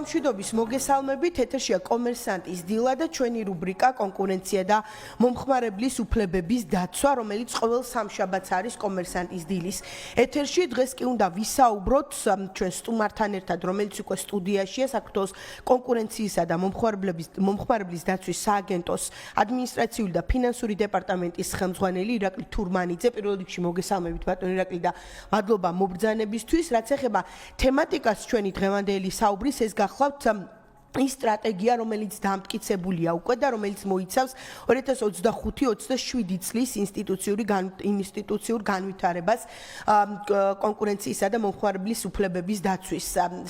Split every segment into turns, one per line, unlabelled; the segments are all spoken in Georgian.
მშვიდობის მოგესალმებით, ეთერშია კომერსანტის დილა და ჩვენი რუბრიკა კონკურენცია და მომხმარებლის უფლებების დაცვა, რომელიც ყოველ სამშაბათს არის კომერსანტის დილის ეთერში. დღეს კი უნდა ვისაუბროთ ჩვენ სტუმართან ერთად, რომელიც უკვე სტუდიაშია, საქართველოს კონკურენციისა და მომხმარებლის დაცვის სააგენტოს ადმინისტრაციული და ფინანსური დეპარტამენტის ხელმძღვანელი ირაკლი თურმანიძე. პირველ რიგში მოგესალმებით ბატონო ირაკლი და მადლობა მობრძანებისთვის. რაც ეხება თემატიკას ჩვენი დღევანდელი საუბრის, ეს გახლავთ ის სტრატეგია, რომელიც დამტკიცებულია უკვე და რომელიც მოიცავს 2025-27 წლის ინსტიტუციურ განვითარებას კონკურენციისა და მომხმარებლის უფლებების დაცვის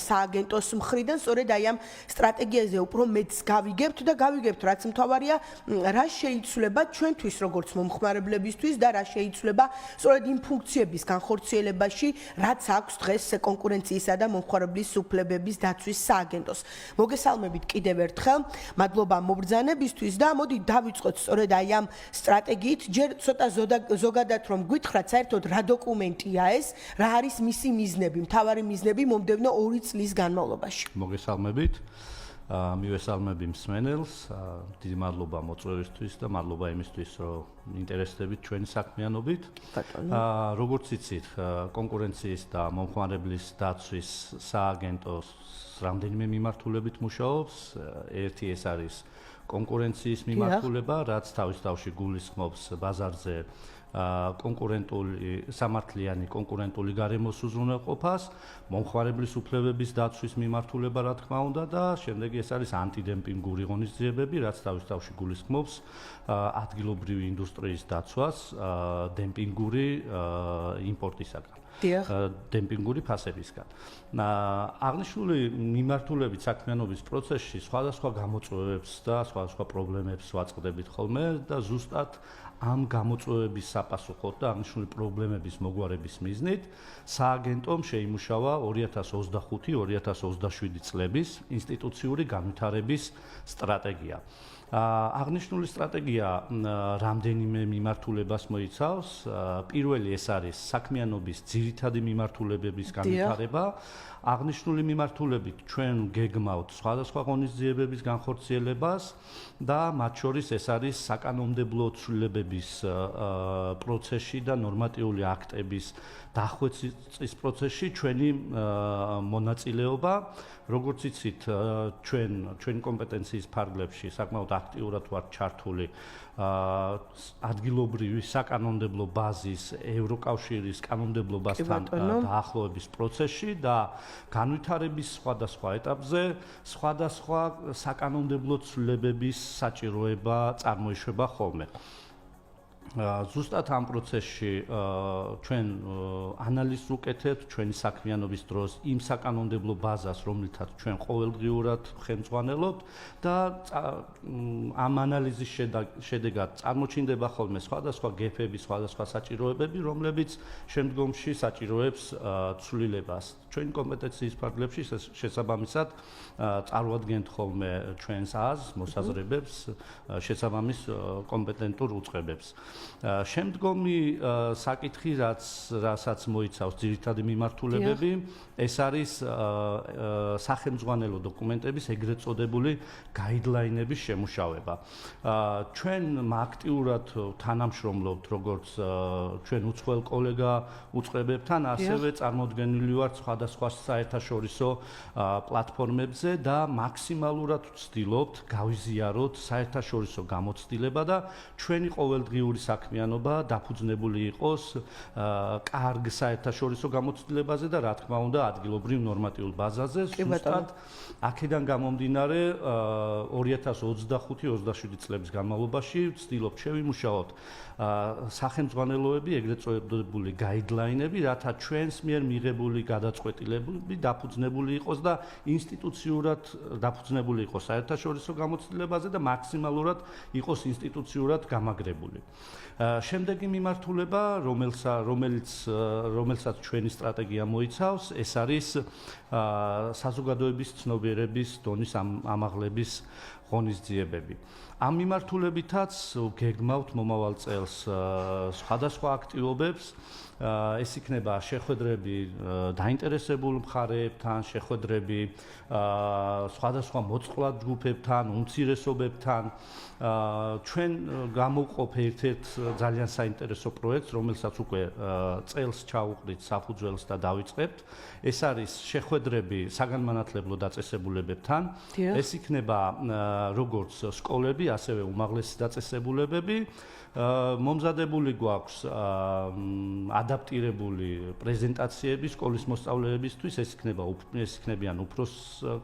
სააგენტოს მხრიდან. სწორედ აი ამ სტრატეგიაზე უფრო მეც გავიგებთ და გავიგებთ, რაც მთავარია, რა შეიცვლება ჩვენთვის როგორც მომხმარებლებისთვის და რა შეიცვლება სწორედ იმ ფუნქციების განხორციელებაში, რაც აქვს დღეს კონკურენციისა და მომხმარებლის უფლებების დაცვის სააგენტოს. მოგესალმებით კიდევ ერთხელ, მადლობა მობრძანებისთვის და მოდი დავიწყოთ სწორედ აი ამ სტრატეგიით. ჯერ ცოტა ზოგადად რომ გითხრათ, საერთოდ რა დოკუმენტია ეს, რა არის მისი მიზნები, მთავარი მიზნები მომდევნო 2 წლის განმავლობაში.
მოგესალმებით. მივესალმები მსმენელს, დიდი მადლობა მოწვევისთვის და მადლობა იმისთვის, რომ ინტერესდებით ჩვენი საქმიანობით. როგორც იცით, კონკურენციის და მომხმარებლის დაცვის სააგენტოს რამდენიმე მიმართულებით მუშაობს. ერთი ეს არის კონკურენციის მიმართულება, რაც თავის თავში გულისხმობს ბაზარზე სამართლიანი კონკურენტული გარემოს უზრუნველყოფას, მომხმარებლის უფლებების დაცვის მიმართულება, რა თქმა უნდა, და შემდეგ ეს არის ანტიდემპინგური ღონისძიებები, რაც თავის თავში გულისხმობს ადგილობრივი ინდუსტრიის დაცვას დემპინგური იმპორტისაგან. დემპინგური ფასებისგან. აღნიშნული მიმართულებით საქმიანობის პროცესში სხვადასხვა გამოწვევებს და სხვადასხვა პრობლემებს ვაწყდებით ხოლმე და ზუსტად ამ გამოწვევების საპასუხოდ და აღნიშნული პრობლემების მოგვარების მიზნით სააგენტომ შეიმუშავა 2025-2027 წლების ინსტიტუციური განვითარების სტრატეგია. აღნიშნული სტრატეგია რამდენიმე მიმართულებას მოიცავს. პირველი ეს არის საქმიანობის ძირითადი მიმართულებების განვითარება. აღნიშნული მიმართულებით ჩვენ გეგმავთ სხვადასხვა ღონისძიებების განხორციელებას და მათ შორის ეს არის საკანონმდებლო ცვლილებების პროცესში და ნორმატიული აქტების დახვეწის პროცესში ჩვენი მონაწილეობა. როგორც იცით, ჩვენი კომპეტენციის ფარგლებში საკმაოდ აქტიურად ვართ ჩართული ადგილობრივი საკანონმდებლო ბაზის ევროკავშირის კანონმდებლობასთან დაახლოების პროცესში და განვითარების სხვადასხვა ეტაპზე სხვადასხვა საკანონმდებლო ცვლილებების საჭიროება წარმოიშვება ხოლმე. ზუსტად ამ პროცესში ჩვენ ანალიზს ვუკეთებთ ჩვენი საქმიანობის დროს იმ საკანონმდებლო ბაზას, რომლითაც ჩვენ ყოველდღიურად ხელმძღვანელობთ და ამ ანალიზის შედეგად წარმოჩინდება ხოლმე სხვადასხვა გეფები, სხვადასხვა საჭიროებები, რომლებიც შემდგომში საჭიროებს ცვლილებას. ჩვენი კომპეტენციის ფარგლებში შესაბამისად წარმოადგენთ ხოლმე ჩვენს აზრს, მოსაზრებებს, შესაბამის კომპეტენტურ უწყებებს. შემდგომი საკითხი, რასაც მოიცავს ძირითადი მიმართულებები, ეს არის სახელმძღვანელო დოკუმენტების ეგრეთ წოდებული გაიდლაინების შემუშავება. ჩვენ აქტიურად თანამშრომლობთ როგორც ჩვენ უცხოელ კოლეგა უწყებებთან, ასევე წარმოდგენილი ვართ სხვადასხვა საერთაშორისო პლატფორმებზე და მაქსიმალურად ვცდილობთ გავიზიაროთ საერთაშორისო გამოცდილება და ჩვენი ყოველდღიური საქმიანობა დაფუძნებული იყოს კარგ საერთაშორისო გამოცდილებაზე და რა თქმა უნდა ადგილობრივ ნორმატიულ ბაზაზე. ზუსტად აქედან გამომდინარე 2025-27 წლების განმავლობაში ვცდილობთ შევიმუშაოთ სახელმძღვანელოები, ეგრეთ წოდებული გაიდლაინები, რათა ჩვენს მიერ მიღებული გადაწყვეტილებები დაფუძნებული იყოს და ინსტიტუციურად დაფუძნებული იყოს საერთაშორისო გამოცდილებაზე და მაქსიმალურად იყოს ინსტიტუციურად გამაგრებული. შემდეგი მიმართულება, რომელსაც ჩვენი სტრატეგია მოიცავს, ეს არის საზოგადოების ცნობიერების დონის ამაღლების ღონისძიებები. ამ მიმართულებითაც გეგმავთ მომავალ წელს სხვადასხვა აქტივობებს. ეს იქნება შეხვედრები დაინტერესებულ მხარეებთან, შეხვედრები სხვადასხვა მოწყვლად ჯგუფებთან, უმცირესობებთან. ჩვენ გამოვყოფ ერთ-ერთ ძალიან საინტერესო პროექტს, რომელსაც უკვე წელს ჩავუყრით საფუძველს და დავიწყებთ. ეს არის შეხვედრები საგანმანათლებლო დაწესებულებებთან. ეს იქნება როგორც სკოლები, ასევე უმაღლესი დაწესებულებები. მომზადებული გვაქვს ადაპტირებული პრეზენტაციები სკოლის მოსწავლეებისთვის, ეს იქნებიან უფროს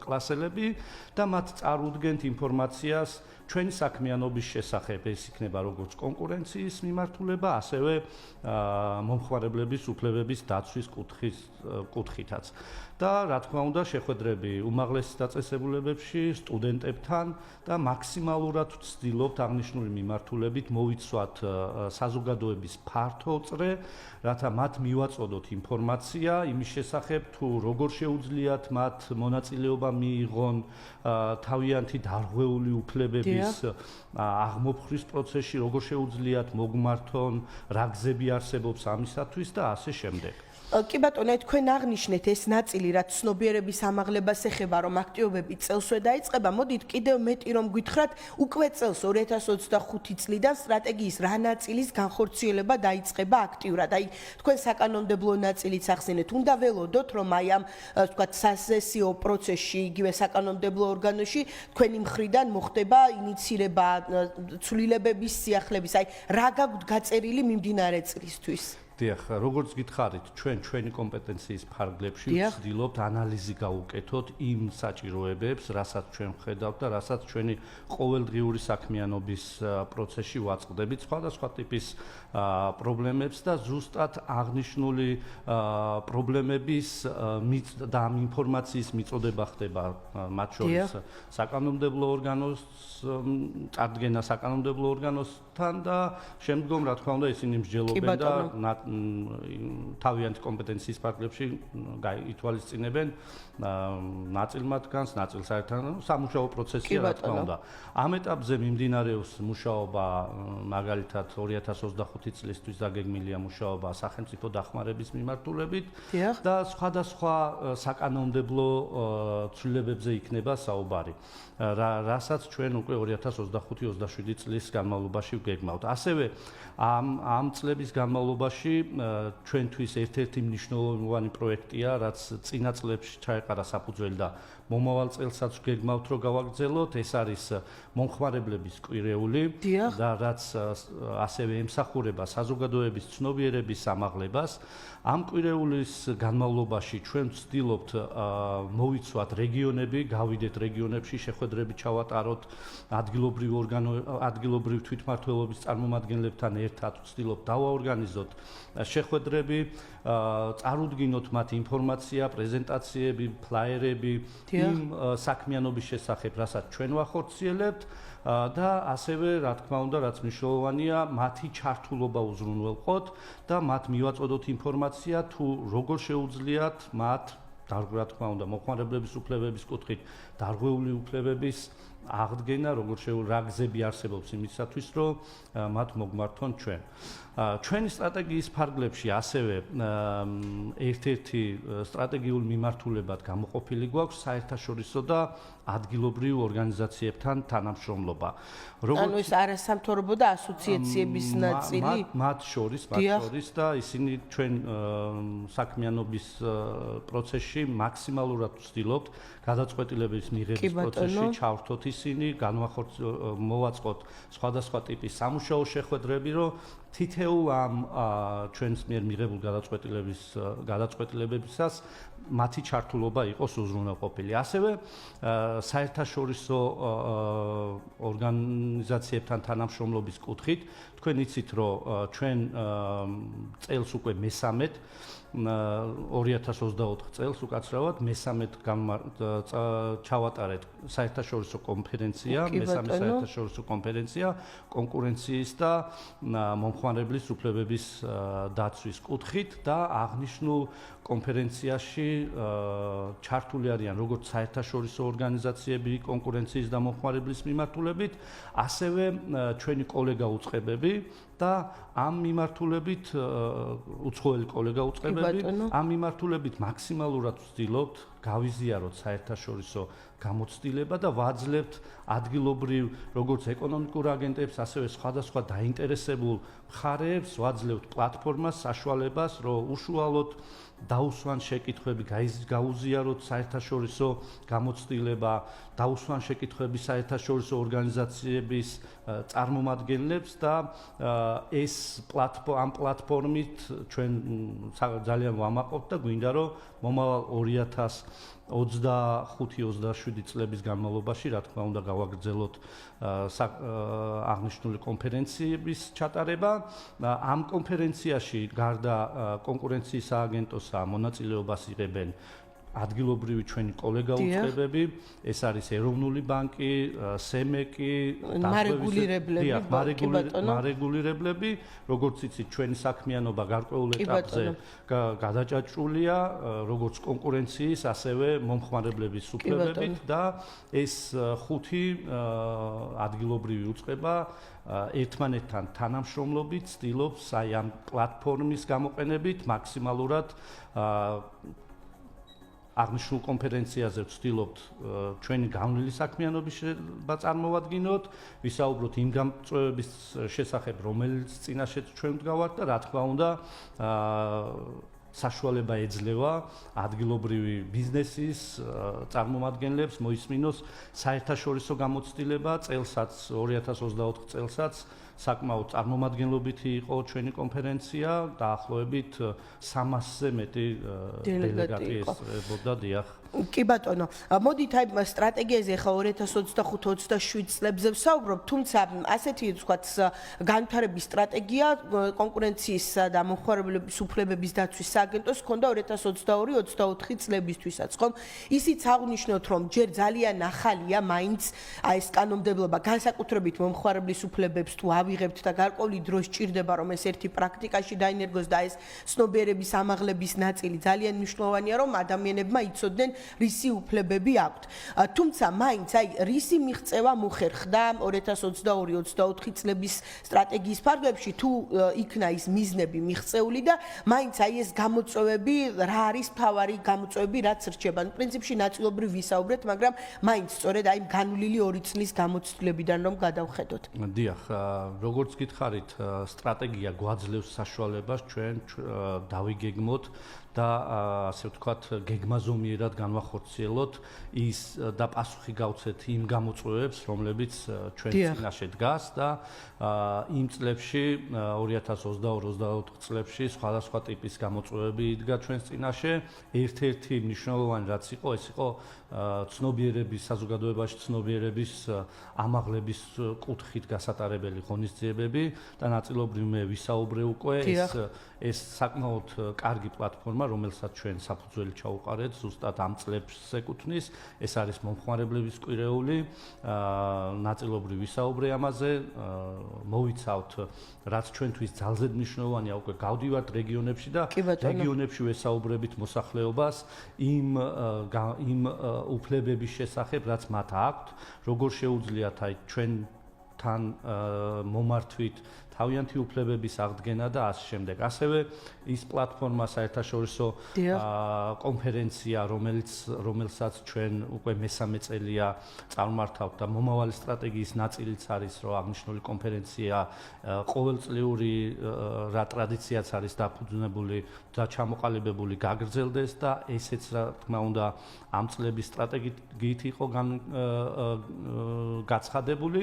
კლასელები და მათ წარუდგენთ ინფორმაციას ჩვენი საქმიანობის შესახებ. ეს იქნება როგორც კონკურენციის მიმართულება, ასევე მომხმარებლების უფლებების დაცვის კუთხითაც. და რა თქმა უნდა, შეხვედრები უმაღლეს დაწესებულებებში სტუდენტებთან და მაქსიმალურად ვცდილობთ აღნიშნული მიმართულებით მოვიცვათ საზოგადოების ფართო წრე, რათა მათ მივაწოდოთ ინფორმაცია იმის შესახებ, თუ როგორ შეუძლიათ მათ მონაწილეობა მიიღონ თავიანთი დარღვეული უფლებების აღმოფხრის პროცესში, როგორ შეუძლიათ მოგმართონ, რა გზები არსებობს ამისათვის და ასე შემდეგ.
კი ბატონო, თქვენ აღნიშნეთ ეს ნაწილი, რაც ცნობიერების ამაღლებას ეხება, რომ აქტივობები წელსვე დაიწყება. მოდით კიდევ მეტი რომ გითხრათ, უკვე წელს 2025 წლიდან სტრატეგიის რა ნაწილის განხორციელება დაიწყება აქტიურად. აი, თქვენ საკანონმდებლო ნაწილიც ახსენეთ. უნდა ველოდოთ, რომ აი ამ თქვათ სასესიო პროცესში, იგივე საკანონმდებლო ორგანოში თქვენი მხრიდან მოხდება ინიცირება ცვლილებების სიახლეების. აი, რა გაგვთ გაწერილი მიმდინარე წლისთვის?
დიახ, როგორც გითხარით, ჩვენი კომპეტენციის ფარგლებში ვცდილობთ ანალიზი გავუკეთოთ იმ საჭიროებებს, რასაც ჩვენ ვხედავთ და რასაც ჩვენი ყოველდღიური საქმიანობის პროცესში ვაწყდებით სხვადასხვა ტიპის პრობლემებს და ზუსტად აღნიშნული პრობლემების და ამ ინფორმაციის მიწოდება ხდება მათ შორის საკანონმდებლო ორგანოს წარდგენა საკანონმდებლო ორგანოსთან და შემდგომ რა თქმა უნდა ისინი მსჯელობენ და თავიანთი კომპეტენციის ფარგლებში ითვალისწინებენ ნაწილ მათგანს, ნაწილ საერთოდ სამუშაო პროცესია რა თქმა უნდა. ამ ეტაპზე მიმდინარეობს მუშაობა, მაგალითად 2025 წლისთვის დაგეგმილია მუშაობა სახელმწიფო დახმარების მიმართულებით და სხვადასხვა საკანონმდებლო ცვლილებებზე იქნება საუბარი. რასაც ჩვენ უკვე 2025-27 წლის განმავლობაში ვგეგმავთ. ასევე ამ წლების განმავლობაში ჩვენთვის ერთ-ერთი მნიშვნელოვანი პროექტია, რაც წინა წლებში ჩაეყარა საფუძველი და მომავალ წელსაც ვგეგმავთ, რომ გავაგრძელოთ. ეს არის მომხმარებლების კვირეული და რაც ასევე ემსახურება საზოგადოების ცნობიერების ამაღლებას. ამ კვირეულის განმავლობაში ჩვენ ვცდილობთ მოვიცვათ რეგიონები, გავიდეთ რეგიონებში, შეხვედრები ჩავატაროთ ადგილობრივ თვითმმართველობის წარმომადგენლებთან ერთად, ვცდილობთ დავაორგანიზოთ შეხვედრები, წარუდგინოთ მათ ინფორმაცია, პრეზენტაციები, ფლაიერები იმ საქმიანობის შესახებ, რასაც ჩვენ ვახორციელებთ და ასევე რა თქმა უნდა, რაც მნიშვნელოვანია, მათი ჩართულობა უზრუნველყოთ და მათ მივაწოდოთ ინფორმაცია, თუ როგორ შეუძლიათ მათ რა თქმა უნდა, მომხმარებლების უფლებების კუთხით დარღვეული უფლებების აღდგენა, რა გზები არსებობს იმისათვის, რომ მათ მოგმართონ ჩვენ. ჩვენი სტრატეგიის ფარგლებში ასევე ერთ-ერთი სტრატეგიულ მიმართულებად გამოყოფილი გვაქვს საერთაშორისო და ადგილობრივ ორგანიზაციებთან თანამშრომლობა.
ანუ ეს არასამთავრობო და ასოციაციების ნაწილი?
მათ შორის და ისინი ჩვენ საქმიანობის პროცესში მაქსიმალურად ვცდილობთ გადაწყვეტილების მიღების პროცესში ჩავრთოთ ისინი, მოვაწყოთ სხვადასხვა ტიპის სამუშაო შეხვედრები, რომ თითოეულ ამ ჩვენს მიერ მიღებულ გადაწყვეტილებებისას მათი ჩართულობა იყოს უზრუნველყოფილი. ასევე საერთაშორისო ორგანიზაციებთან თანამშრომლობის კუთხით თქვენ იცით, რომ ჩვენ წელს უკვე მესამედ 2024 წელს უკაცრავად მესამედ ჩავატარეთ საერთაშორისო კონფერენცია, მესამე საერთაშორისო კონფერენცია კონკურენციის და მომხმარებლის უფლებების დაცვის კუთხით და აღნიშნულ კონფერენციაში ჩართული არიან როგორც საერთაშორისო ორგანიზაციები კონკურენციის და მომხმარებლის მიმართულებით, ასევე ჩვენი კოლეგა უწყებები და ამ მიმართულებით უცხოელი კოლეგა უწყებები, ამ მიმართულებით მაქსიმალურად ვცდილობთ გავიზიაროთ საერთაშორისო გამოცდილება და ვაძლევთ ადგილობრივ როგორც ეკონომიკურ აგენტებს, ასევე სხვადასხვა დაინტერესებულ მხარეებს, ვაძლევთ პლატფორმას, საშუალებას, რომ უშუალოდ დაუსვან შეკითხვები, გაუზიაროთ საერთაშორისო გამოცდილება, დაუსვან შეკითხვები საერთაშორისო ორგანიზაციების წარმომადგენლებს და ეს ამ პლატფორმით ჩვენ ძალიან ვამაყობთ და გვინდა რომ მომავალ 2025-27 წლების განმავლობაში, რა თქმა უნდა, გავაგრძელოთ აღნიშნული კონფერენციების ჩატარება. ამ კონფერენციაში გარდა კონკურენციის სააგენტოსა მონაწილეობას იღებენ ადგილობრივი ჩვენი კოლეგა უწყებები, ეს არის ეროვნული ბანკი, სემეკი, მარეგულირებლები, როგორც იცით, ჩვენი საქმიანობა გარკვეულ ეტაპზე გადაჭაჭულია, როგორც კონკურენციის, ასევე მომხმარებლების უფლებებით და ეს 5 ადგილობრივი უწყება ერთმანეთთან თანამშრომლობით ცდილობს აი ამ პლატფორმის გამოყენებით მაქსიმალურად აღნიშნულ კონფერენციაზე ვცდილობთ ჩვენი განვლილი საქმიანობის წარმოვადგინოთ, ვისაუბროთ იმ გამწვევების შესახებ, რომელიც წინაშე ჩვენ ვდგავართ და რა თქმა უნდა საშუალება ეძლევა ადგილობრივი ბიზნესის წარმომადგენლებს მოისმინოს საერთაშორისო გამოცდილება წელსაც 2024 წელსაც საკმაოდ წარმომადგენლობითი იყო ჩვენი კონფერენცია, დაახლოებით 300-ზე მეტი დელეგატი ესწრებოდა, დიახ.
კი ბატონო, მოდით აი სტრატეგიაზე ხა 2025-27 წლებზე ვსაუბრობ, თუმცა ასეთი ვთქვათ განვითარების სტრატეგია კონკურენციისა და მომხმარებლების უფლებების დაცვის სააგენტოს ჰქონდა 2022-24 წლებისთვისაც, ხომ? ისიც აღნიშნოთ, რომ ჯერ ძალიან ახალია მაინც აი ეს კანონმდებლობა, განსაკუთრებით მომხმარებლის უფლებებს თუ ავიღებთ და გარკვეული დრო სჭირდება, რომ ეს ერთი პრაქტიკაში დაინერგოს და ეს ცნობიერების ამაღლების ნაწილი ძალიან მნიშვნელოვანია, რომ ადამიანებმა იცოდნენ რისი უფლებები აქვთ. თუმცა მაინც აი რისი მიღწევა მოხერხდა 2022-24 წლების სტრატეგიის ფარგლებში თუ იქნა ის მიზნები მიღწეული და მაინც აი ეს გამოწვევები რა არის მთავარი გამოწვევები რაც რჩება. პრინციპში ნაწილობრივ ვისაუბრეთ, მაგრამ მაინც სწორედ აი განვლილი 2 წლის გამოცდილებიდან რომ გადავხედოთ.
დიახ, როგორც გითხარით, სტრატეგია გვაძლევს საშუალებას ჩვენ დავიგეგმოთ და ასე ვთქვათ, გეგმაზომიერად განვახორციელოთ ის და პასუხი გავცეთ იმ გამოწვევებს, რომლებიც ჩვენ წინაშე დგას და იმ წლებში 2022-24 წლებში სხვადასხვა ტიპის გამოწვევები იდგა ჩვენს წინაშე. ერთ-ერთი მნიშვნელოვანი რაც იყო, ეს იყო ცნობიერების საზოგადოებაში ცნობიერების ამაღლების კუთხით გასატარებელი ღონისძიებები და ნაწილობრივ მე ვისაუბრე უკვე ეს საკმაოდ კარგი პლატფორმა, რომელსაც ჩვენ საფუძველი ჩაუყარეთ, ზუსტად ამ წლებს ეკუთვნის. ეს არის მომხმარებლების კვირეული, ნაწილობრივ ვისაუბრე ამაზე, მოვიცავთ, რაც ჩვენთვის ძალზე მნიშვნელოვანია, უკვე გავდივართ რეგიონებში და რეგიონებში ვესაუბრებით მოსახლეობას იმ უფლებების შესახებ, რაც მათ აქვთ, როგორ შეუძლიათ აი ჩვენთან მომართვით თავიანთი უფლებების აღდგენა და ასე შემდეგ. ასევე ის პლატფორმა საერთაშორისო კონფერენცია, რომელსაც ჩვენ უკვე მესამე წელია წარმართავთ და მომავალი სტრატეგიის ნაწილიც არის, რომ აღნიშნული კონფერენცია ყოველწლიური რა ტრადიციაც არის დაფუძნებული და ჩამოყალიბებული გაგრძელდეს და ესეც რა თქმა უნდა ამ წლების სტრატეგიით იყო გაცხადებული.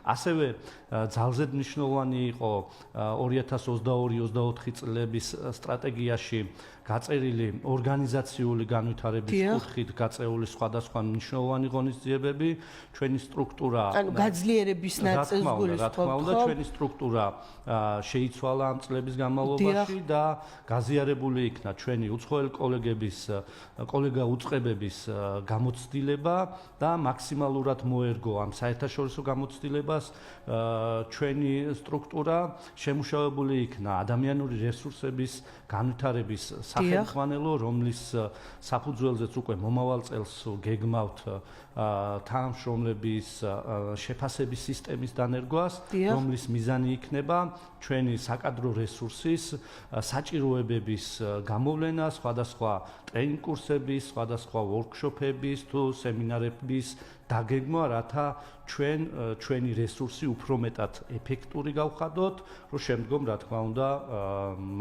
ასევე ძალზე მნიშვნელოვანი იყო 2022-24 წლების სტრატეგიაში გაწერილი ორგანიზაციული განვითარების კუთხით გაწეული სხვადასხვა მნიშვნელოვანი ღონისძიებები, ჩვენი სტრუქტურა
გაძლიერების ნაწილს გულისხმობს.
რა თქმა უნდა, ჩვენი სტრუქტურა შეიცვალა ამ წლების განმავლობაში და გაზიარებული იქნა ჩვენი უცხოელი კოლეგა უწყებების გამოცდილება და მაქსიმალურად მოერგო ამ საერთაშორისო გამოცდილებას ჩვენი სტრუქტურა ინფრასტრუქტურა, შემუშავებული იქნა ადამიანური რესურსების განვითარების სახელმძღვანელო, რომლის საფუძველზეც უკვე მომავალ წელს გეგმავთ თანამშრომლების შეფასების სისტემის დანერგვას, რომლის მიზანი იქნება ჩვენი საკადრო რესურსის საჭიროებების გამოვლენა, სხვადასხვა ტრეინინგ კურსების, სხვადასხვა ვორქშოპების თუ სემინარების დაგეგმვა, რათა ჩვენი რესურსი უფრო მეტად ეფექტური გავხადოთ, რომ შემდგომ რა თქმა უნდა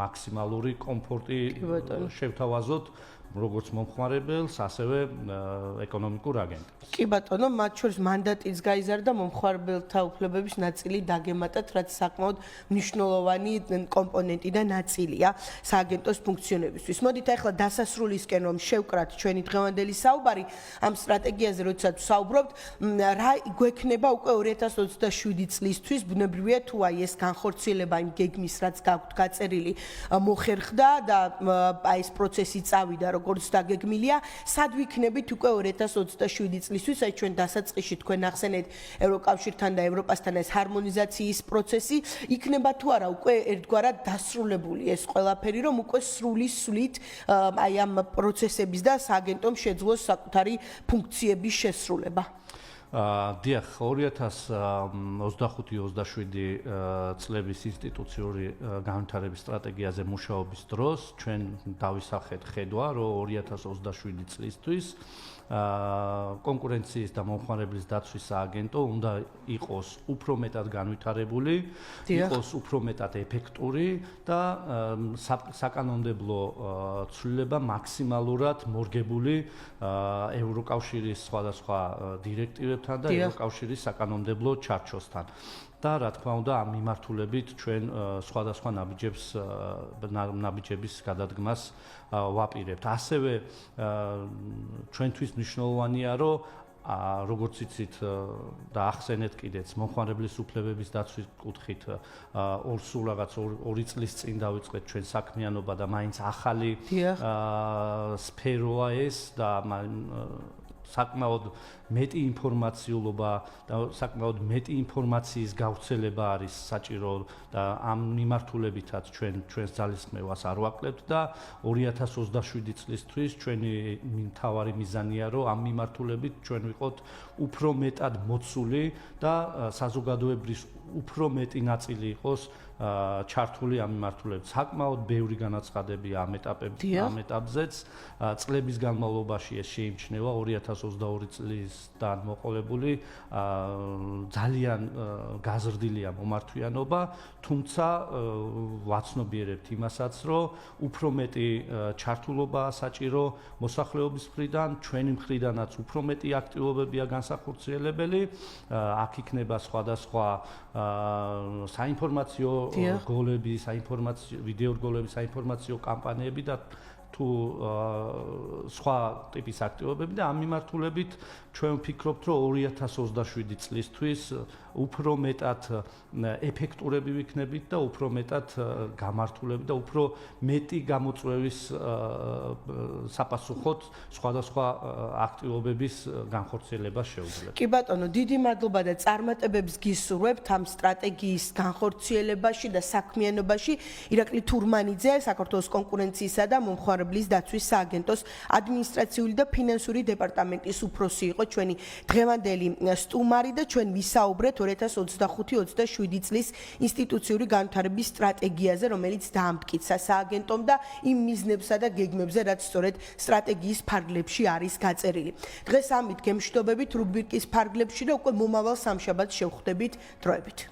მაქსიმალური კომფორტი შევთავაზოთ როგორც მომხმარებელს, ასევე ეკონომიკურ აგენტებს.
კი ბატონო, მათ შორის მანდატიც გაიზარდა მომხმარებელთა უფლებების ნაწილი დაგემატათ, რაც საკმაოდ მნიშვნელოვანი კომპონენტი და ნაწილია სააგენტოს ფუნქციონირებისთვის. მოდით ახლა დასასრულისკენ რომ შევკრათ ჩვენი დღევანდელი საუბარი ამ სტრატეგიაზე, როდესაც ვსაუბრობთ, რა გვექნება უკვე 2027 წლისთვის, ბუნებრივია თუ აი ეს განხორციელება იმ გეგმის, რაც გაქვთ გაწერილი, მოხერხდა და აი ეს პროცესი წავიდა როგორც დაგეგმილია, სად ვიქნებით უკვე 2027 წლისთვის, აი ჩვენ დასაწყისში თქვენ ახსენეთ ევროკავშირთან და ევროპასთან ეს ჰარმონიზაციის პროცესი, იქნება თუ არა უკვე ერთგვარად დასრულებული ეს ყველაფერი, რომ უკვე სრულით აი ამ პროცესების და სააგენტომ შეძლოს საკუთარი ფუნქციების შესრულება.
დიახ, 2025-27 წლების ინსტიტუციური განვითარების სტრატეგიაზე მუშაობის დროს ჩვენ დავისახეთ ხედვა, რომ 2027 წლისთვის კონკურენციის და მომხმარებლის დაცვის სააგენტო უნდა იყოს უფრო მეტად განვითარებული, იყოს უფრო მეტად ეფექტური და საკანონმდებლო ცვლილება მაქსიმალურად მორგებული ევროკავშირის სხვადასხვა დირექტივებთან და ევროკავშირის საკანონმდებლო ჩარჩოსთან. და რა თქმა უნდა ამ მიმართულებით ჩვენ სხვადასხვა ნაბიჯების გადადგმას ვაპირებთ. ასევე ჩვენთვის მნიშვნელოვანია, რომ როგორც იცით და ახსენეთ კიდეც მომხმარებლის უფლებების დაცვის კუთხით სულ რაღაც 2 წლის წინ დავიწყეთ ჩვენ საქმიანობა და მაინც ახალი სფეროა ეს და საკმაოდ მეტი ინფორმაციულობა და საკმაოდ მეტი ინფორმაციის გავრცელება არის საჭირო და ამ მიმართულებითაც ჩვენს ძალისხმევას არ ვაკლებთ და 2027 წლისთვის ჩვენი მთავარი მიზანია, რომ ამ მიმართულებით ჩვენ ვიყოთ უფრო მეტად მოცული და საზოგადოებრივ უფრო მეტი ნაწილი იყოს ჩართული ამ მიმართულებით. საკმაოდ ბევრი განაცხადებია ამ ეტაპზეც. წლების განმავლობაში ეს შეიმჩნევა 2022 წლისთან მოყოლებული ძალიან გაზრდილია მომართვიანობა, თუმცა ვაცნობიერებთ იმასაც, რომ უფრო მეტი ჩართულობაა საჭირო მოსახლეობის მხრიდან, ჩვენი მხრიდანაც უფრო მეტი აქტივობებია განსახორციელებელი. აქ იქნება სხვადასხვა საინფორმაციო გოლები, ვიდეო რგოლები, საინფორმაციო კამპანიები და თუ სხვა ტიპის აქტივობები და ამ მიმართულებით ჩვენ ვფიქრობთ, რომ 2027 წლისთვის უფრო მეტად ეფექტურები ვიქნებით და უფრო მეტად გამართულები და უფრო მეტი გამოწვევის საპასუხოდ სხვადასხვა აქტივობების განხორციელება შეუძლებთ.
კი ბატონო, დიდი მადლობა და წარმატებებს გისურვებთ ამ სტრატეგიის განხორციელებაში და საქმიანობაში. ირაკლი თურმანიძე, საქართველოს კონკურენციისა და მომხმარებლის დაცვის სააგენტოს ადმინისტრაციული და ფინანსური დეპარტამენტის უფროსი იყო ჩვენი დღევანდელი სტუმარი და ჩვენ ვისაუბრეთ 2025-27 წლის ინსტიტუციური განვითარების სტრატეგიაზე, რომელიც დაამტკიცა სააგენტომ და იმ მიზნებსა და გეგმებზე, რაც სწორედ სტრატეგიის ფარგლებში არის გაწერილი. დღეს ამით გემშვიდობებით რუბრიკის ფარგლებში და უკვე მომავალ სამშაბათს შევხვდებით დროებით.